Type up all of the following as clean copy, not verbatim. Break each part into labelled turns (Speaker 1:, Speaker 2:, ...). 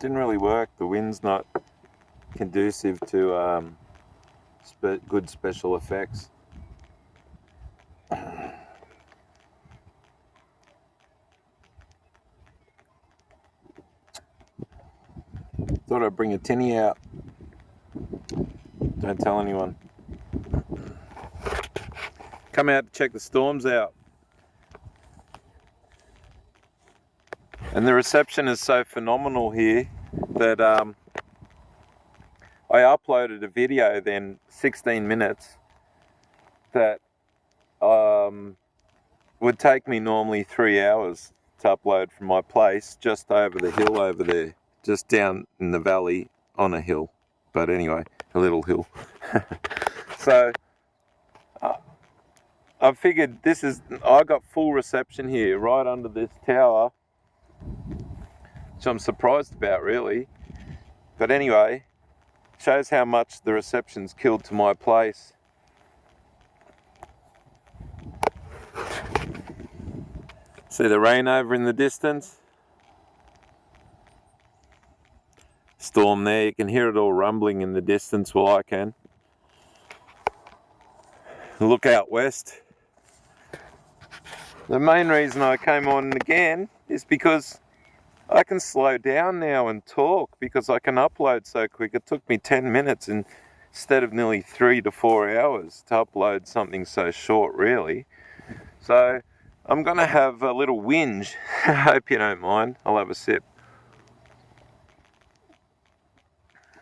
Speaker 1: didn't really work. The wind's not conducive to good special effects. Thought I'd bring a tinny out. Don't tell anyone. Come out to check the storms out. And the reception is so phenomenal here that I uploaded a video then 16 minutes that would take me normally 3 hours to upload from my place just over the hill over there, just down in the valley on a hill. But anyway, a little hill. So I figured I got full reception here right under this tower, which I'm surprised about really. But anyway, shows how much the reception's killed to my place. See the rain over in the distance? Storm there, you can hear it all rumbling in the distance. Well, I can. Look out west. The main reason I came on again is because I can slow down now and talk because I can upload so quick. It took me 10 minutes instead of nearly 3 to 4 hours to upload something so short, really. So I'm going to have a little whinge. I hope you don't mind. I'll have a sip.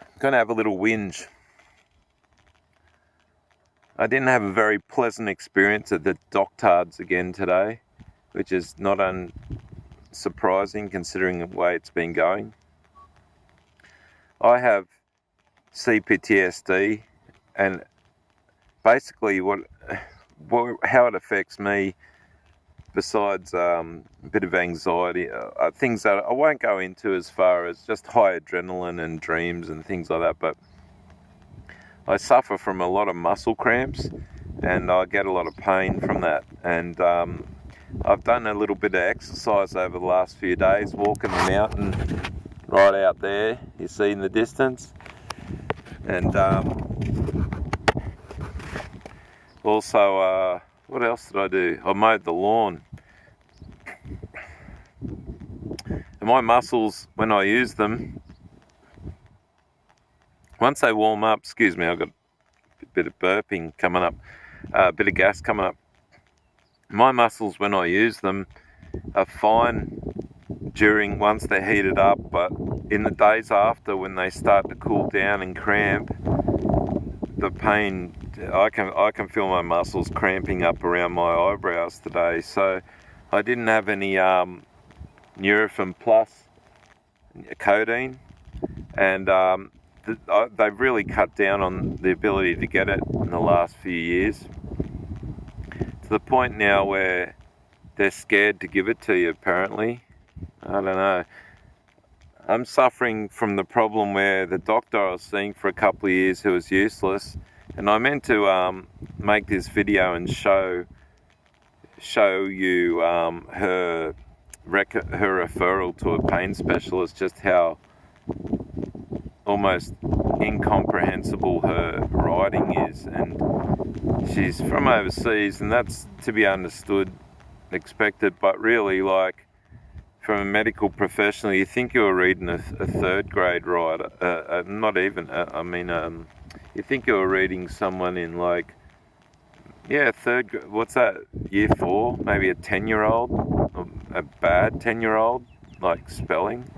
Speaker 1: I'm going to have a little whinge. I didn't have a very pleasant experience at the doktards again today, which is not unsurprising considering the way it's been going. I have CPTSD, and basically how it affects me, besides a bit of anxiety, things that I won't go into as far as just high adrenaline and dreams and things like that, but I suffer from a lot of muscle cramps and I get a lot of pain from that. And I've done a little bit of exercise over the last few days, walking the mountain right out there, you see in the distance. And also, what else did I do? I mowed the lawn. And my muscles, when I use them, once they warm up, excuse me, I've got a bit of burping coming up, a bit of gas coming up. My muscles, when I use them, are fine once they're heated up, but in the days after, when they start to cool down and cramp, the pain, I can feel my muscles cramping up around my eyebrows today. So I didn't have any Nurofen Plus codeine, and they've really cut down on the ability to get it in the last few years, to the point now where they're scared to give it to you, apparently. I don't know. I'm suffering from the problem where the doctor I was seeing for a couple of years, who was useless, and I meant to make this video and show you her referral to a pain specialist, just how almost incomprehensible her writing is. And she's from overseas, and that's to be understood, expected, but really, like, from a medical professional, you think you're reading a third grade writer, not even, you think you're reading someone in like, what's that, year 4, maybe a 10-year-old, a bad 10-year-old, like spelling.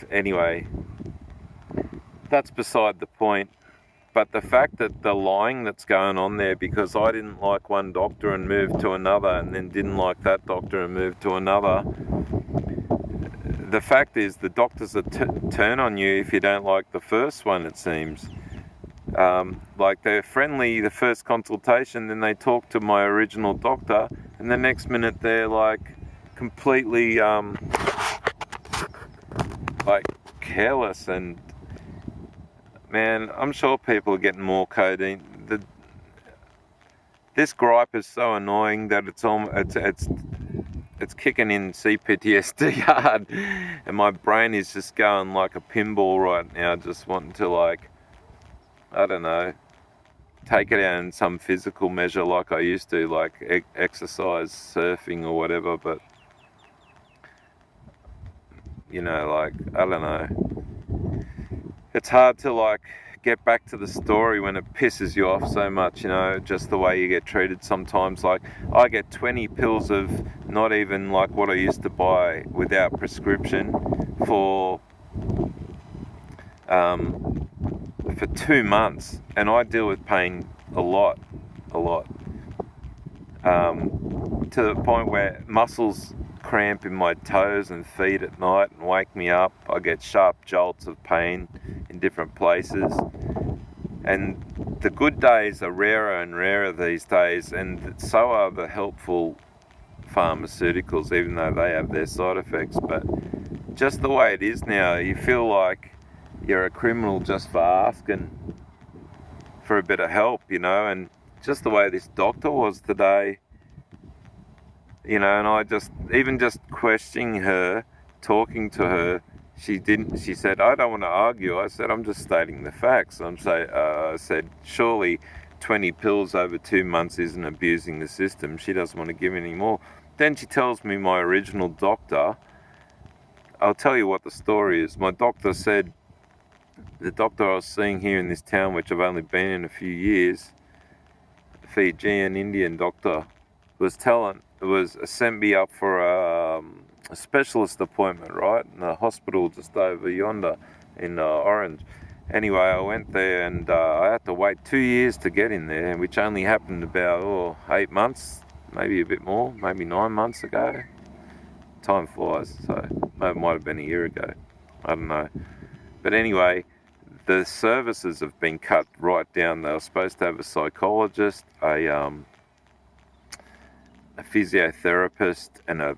Speaker 1: Anyway, that's beside the point. But the fact that the lying that's going on there, because I didn't like one doctor and moved to another, and then didn't like that doctor and moved to another, the fact is the doctors turn on you if you don't like the first one, it seems. Like, they're friendly the first consultation, then they talk to my original doctor, and the next minute they're like completely like careless. And man, I'm sure people are getting more codeine. This gripe is so annoying that it's kicking in CPTSD hard, and my brain is just going like a pinball right now, just wanting to, like, I don't know, take it out in some physical measure like I used to, like exercise, surfing or whatever. But you know, like, I don't know, it's hard to, like, get back to the story when it pisses you off so much, you know, just the way you get treated sometimes. Like, I get 20 pills of not even like what I used to buy without prescription for 2 months, and I deal with pain a lot, to the point where muscles cramp in my toes and feet at night and wake me up. I get sharp jolts of pain in different places, and the good days are rarer and rarer these days, and so are the helpful pharmaceuticals, even though they have their side effects. But just the way it is now, you feel like you're a criminal just for asking for a bit of help, you know. And just the way this doctor was today, you know, and I just questioning her, talking to her, she said, I don't want to argue. I said, I'm just stating the facts. I said, surely 20 pills over 2 months isn't abusing the system. She doesn't want to give any more. Then she tells me my original doctor, I'll tell you what the story is. My doctor said, the doctor I was seeing here in this town, which I've only been in a few years, a Fijian Indian doctor, was sent me up for a specialist appointment, right, in a hospital just over yonder in Orange. Anyway, I went there, and I had to wait 2 years to get in there, which only happened about 8 months, maybe a bit more, maybe 9 months ago. Time flies, so it might have been a year ago. I don't know. But anyway, the services have been cut right down. They were supposed to have a psychologist, a physiotherapist, and a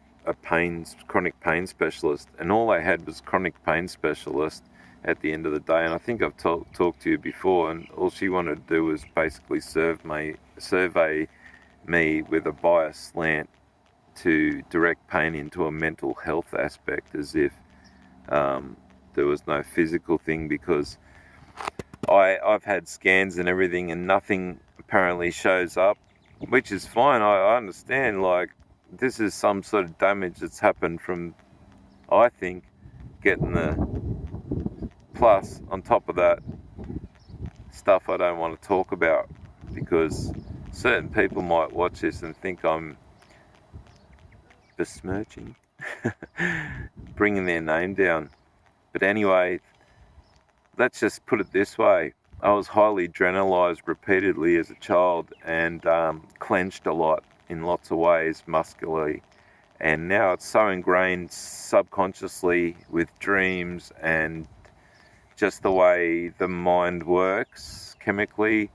Speaker 1: chronic pain specialist, and all they had was chronic pain specialist at the end of the day. And I think I've talked to you before, and all she wanted to do was basically survey me with a bias slant to direct pain into a mental health aspect, as if there was no physical thing, because I've had scans and everything and nothing apparently shows up, which is fine. I understand, like, this is some sort of damage that's happened from, I think, getting the plus on top of that stuff I don't want to talk about, because certain people might watch this and think I'm besmirching, bringing their name down. But anyway, let's just put it this way. I was highly adrenalized repeatedly as a child, and clenched a lot in lots of ways muscularly. And now it's so ingrained subconsciously with dreams and just the way the mind works chemically,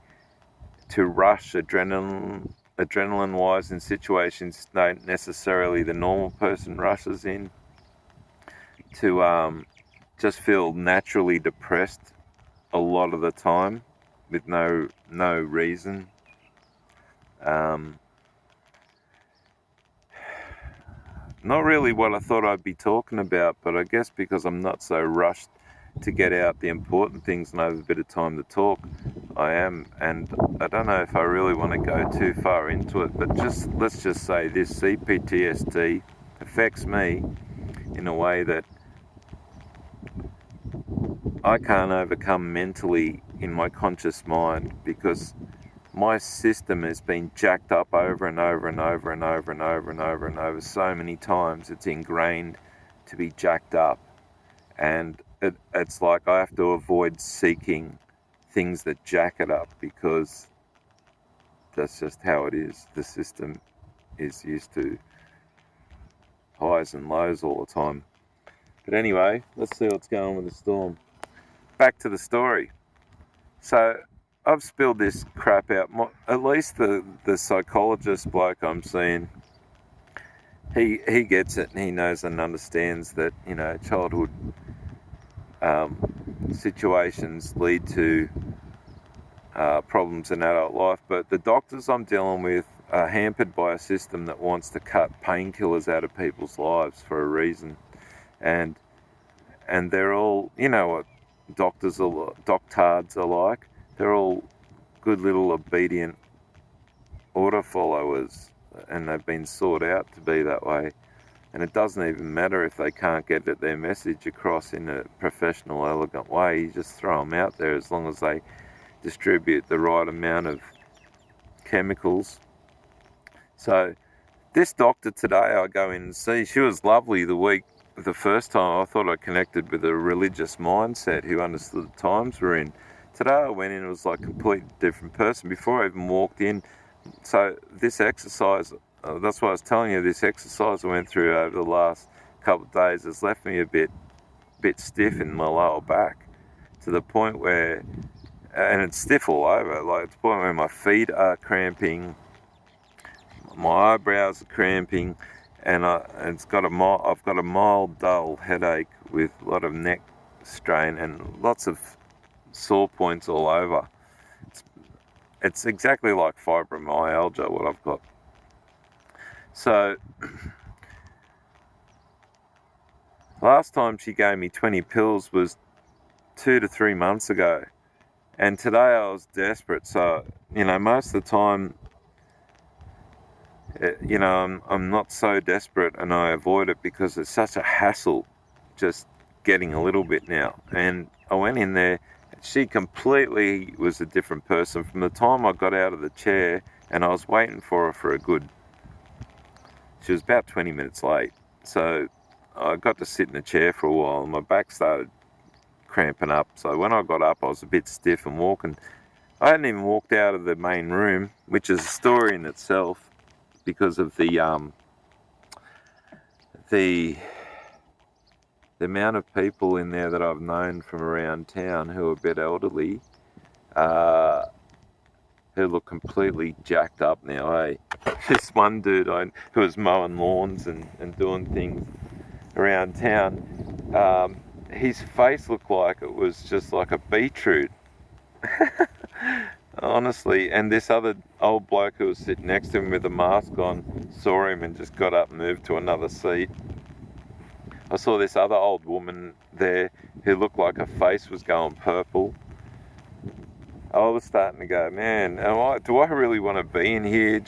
Speaker 1: to rush adrenaline-wise in situations not necessarily the normal person rushes in, to just feel naturally depressed a lot of the time with no reason. Not really what I thought I'd be talking about, but I guess because I'm not so rushed to get out the important things and I have a bit of time to talk, I am. And I don't know if I really want to go too far into it, but let's just say this: CPTSD affects me in a way that I can't overcome mentally in my conscious mind, because my system has been jacked up over and over and over and over and over and over and over so many times. It's ingrained to be jacked up, and it's like I have to avoid seeking things that jack it up, because that's just how it is. The system is used to highs and lows all the time. But anyway, let's see what's going on with the storm. Back to the story. So I've spilled this crap out. At least the psychologist bloke I'm seeing, he gets it, and he knows and understands that, you know, childhood situations lead to problems in adult life. But the doctors I'm dealing with, are hampered by a system that wants to cut painkillers out of people's lives for a reason. And they're all, you know what doktards are like. They're all good little obedient order followers, and they've been sought out to be that way. And it doesn't even matter if they can't get their message across in a professional, elegant way. You just throw them out there as long as they distribute the right amount of chemicals. So this doctor today I go in and see, she was lovely the first time. I thought I connected with a religious mindset who understood the times we're in. Today I went in, it was like a completely different person before I even walked in. So this exercise, that's why I was telling you, this exercise I went through over the last couple of days has left me a bit stiff in my lower back, to the point where, and it's stiff all over, like to the point where my feet are cramping, my eyebrows are cramping, and I've got a mild dull headache with a lot of neck strain and lots of sore points all over. It's exactly like fibromyalgia, what I've got. So last time she gave me 20 pills was 2 to 3 months ago, and today I was desperate. So, most of the time, I'm not so desperate, and I avoid it because it's such a hassle just getting a little bit now. And I went in there, she completely was a different person from the time I got out of the chair, and I was waiting for her she was about 20 minutes late. So I got to sit in a chair for a while, and my back started cramping up. So when I got up, I was a bit stiff and walking. I hadn't even walked out of the main room, which is a story in itself, because of the amount of people in there that I've known from around town who are a bit elderly, who look completely jacked up now, eh? This one dude who was mowing lawns and doing things around town, his face looked like it was just like a beetroot. Honestly. And this other old bloke who was sitting next to him with a mask on saw him and just got up and moved to another seat. I saw this other old woman there who looked like her face was going purple. I was starting to go, man, do I really want to be in here?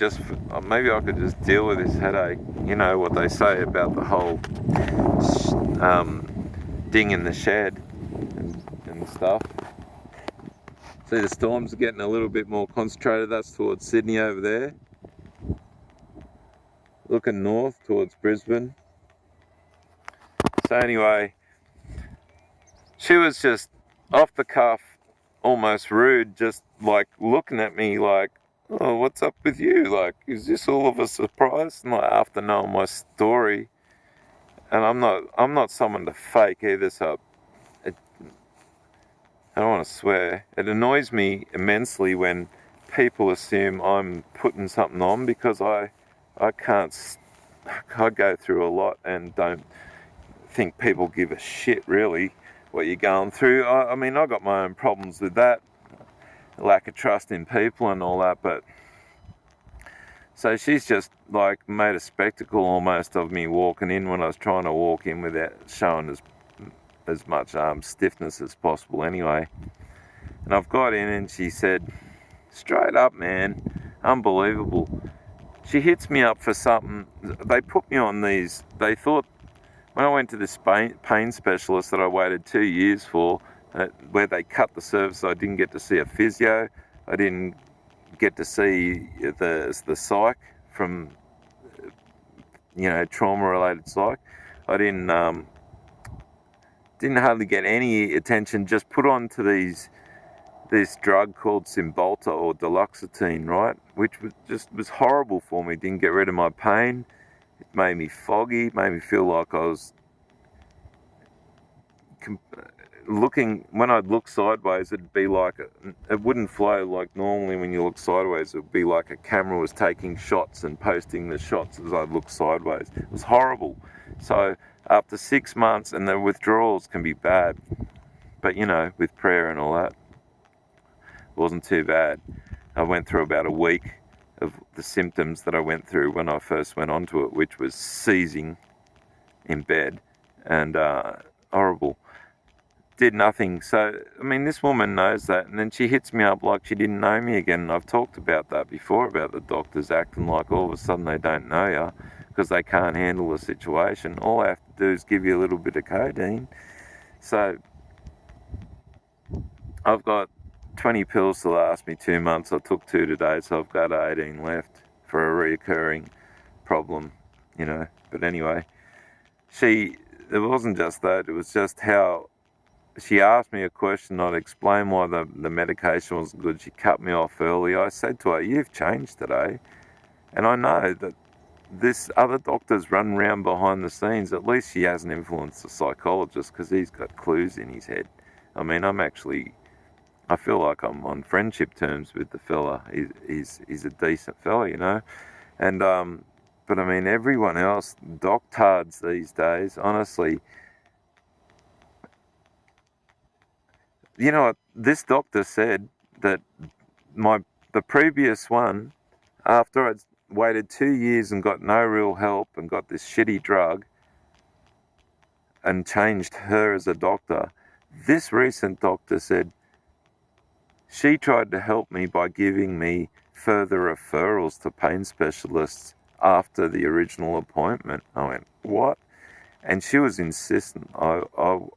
Speaker 1: Maybe I could just deal with this headache. You know what they say about the whole ding in the shed and stuff. See, the storms are getting a little bit more concentrated. That's towards Sydney over there. Looking north towards Brisbane. So anyway, she was just off the cuff, almost rude, just like looking at me like, oh, what's up with you? Like, is this all of a surprise? And like, after knowing my story, and I'm not someone to fake either, so I don't want to swear. It annoys me immensely when people assume I'm putting something on, because I go through a lot and don't think people give a shit really what you're going through. I mean, I got my own problems with that, lack of trust in people and all that, but so she's just like made a spectacle almost of me walking in when I was trying to walk in without showing as much stiffness as possible anyway. And I've got in and she said, straight up, man, unbelievable. She hits me up for something. They put me on these. They thought, when I went to this pain specialist that I waited 2 years for, where they cut the service, I didn't get to see a physio. I didn't get to see the psych from, trauma-related psych. I didn't hardly get any attention. Just put on to this drug called Cymbalta or Duloxetine, right? Which was horrible for me. Didn't get rid of my pain. It made me foggy, made me feel like I was when I'd look sideways, it'd be like, it wouldn't flow like normally when you look sideways. It would be like a camera was taking shots and posting the shots as I'd look sideways. It was horrible. So after 6 months, and the withdrawals can be bad, but with prayer and all that, it wasn't too bad. I went through about a week of the symptoms that I went through when I first went onto it, which was seizing in bed and horrible. Did nothing. So, I mean, this woman knows that, and then she hits me up like she didn't know me again. And I've talked about that before, about the doctors acting like all of a sudden they don't know you because they can't handle the situation. All I have to do is give you a little bit of codeine. So, I've got 20 pills to last me 2 months. I took 2 today, so I've got 18 left for a reoccurring problem, you know. But anyway, it wasn't just that, it was just how she asked me a question. I'd explain why the medication wasn't good. She cut me off early. I said to her, "You've changed today." And I know that this other doctor's run around behind the scenes. At least she hasn't influenced the psychologist because he's got clues in his head. I mean, I feel like I'm on friendship terms with the fella. He's a decent fella, you know. And, but I mean, everyone else, doktards these days, honestly, you know what, this doctor said that the previous one, after I'd waited 2 years and got no real help and got this shitty drug and changed her as a doctor, this recent doctor said she tried to help me by giving me further referrals to pain specialists after the original appointment. I went, what? And she was insistent. I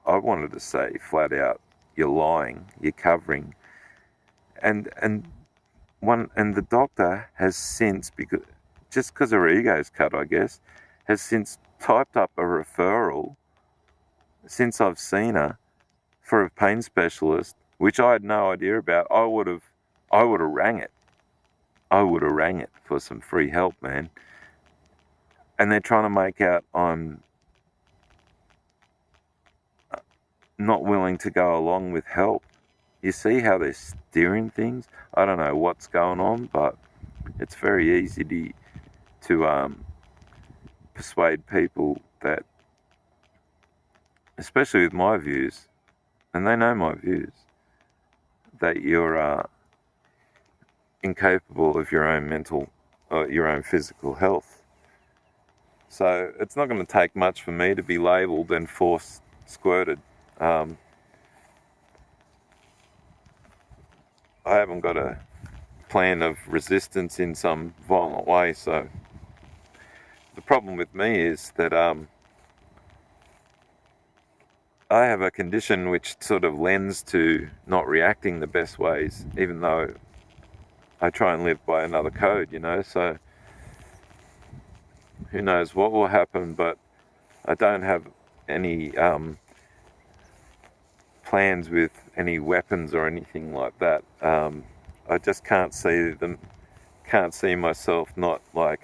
Speaker 1: wanted to say flat out, you're lying, you're covering. And the doctor has since, because her ego's cut, I guess, has since typed up a referral since I've seen her for a pain specialist, which I had no idea about. I would have rang it. I would have rang it for some free help, man. And they're trying to make out I'm not willing to go along with help. You see how they're steering things? I don't know what's going on, but it's very easy to persuade people that, especially with my views, and they know my views, that you're incapable of your own mental or your own physical health. So it's not going to take much for me to be labelled and force squirted. I haven't got a plan of resistance in some violent way, so the problem with me is that I have a condition which sort of lends to not reacting the best ways, even though I try and live by another code, you know. So who knows what will happen, but I don't have any plans with any weapons or anything like that. I just can't see myself not like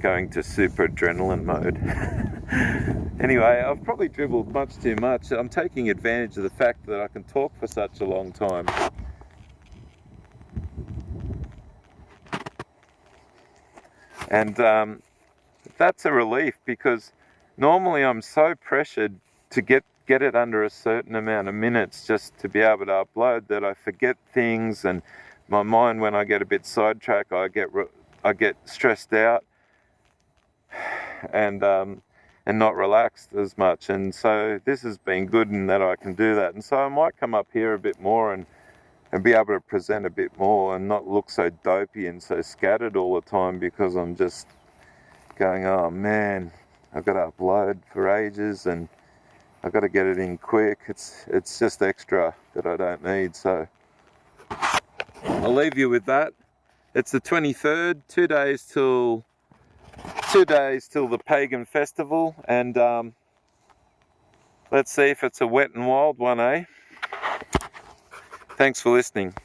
Speaker 1: going to super adrenaline mode. Anyway, I've probably dribbled much too much. I'm taking advantage of the fact that I can talk for such a long time. And that's a relief, because normally I'm so pressured to get it under a certain amount of minutes just to be able to upload that I forget things, and my mind, when I get a bit sidetracked, I get stressed out and not relaxed as much. And so this has been good in that I can do that. And so I might come up here a bit more and be able to present a bit more and not look so dopey and so scattered all the time, because I'm just going, oh man, I've got to upload for ages and I've got to get it in quick. It's just extra that I don't need. So I'll leave you with that. It's the 23rd, 2 days till the pagan festival, and let's see if it's a wet and wild one, eh? Thanks for listening.